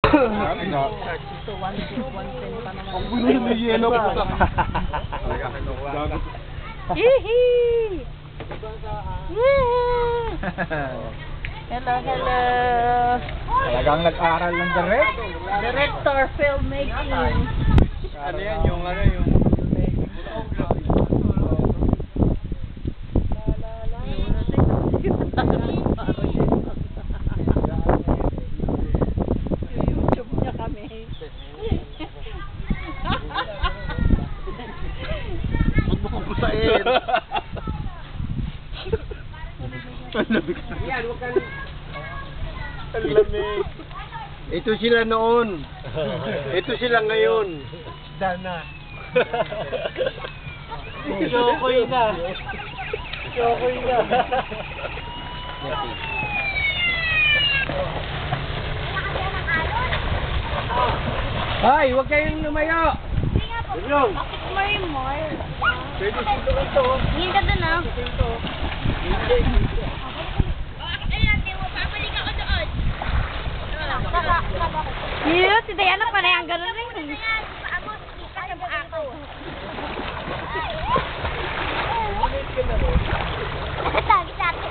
Ito, 110 pa naman. Ang bulo na yelo po sa... Hihi! Hello, hello. Talagang nag-aral ng direct. Director filmmaking. Ano yan, yung ano, yung... YouTube niya kami. Huwag mo kong busain. Ang lamig. Yan, huwag kang... Ang lamig. Ito sila noon. Ito sila ngayon. Dana. Chokoy na. Chokoy na. Ay, huwag kayong lumayo. Yung. Pwede sito ito. Hingin ka dun ah. Yun, si Diana pa na yung ganun rin. Tagi sa atin.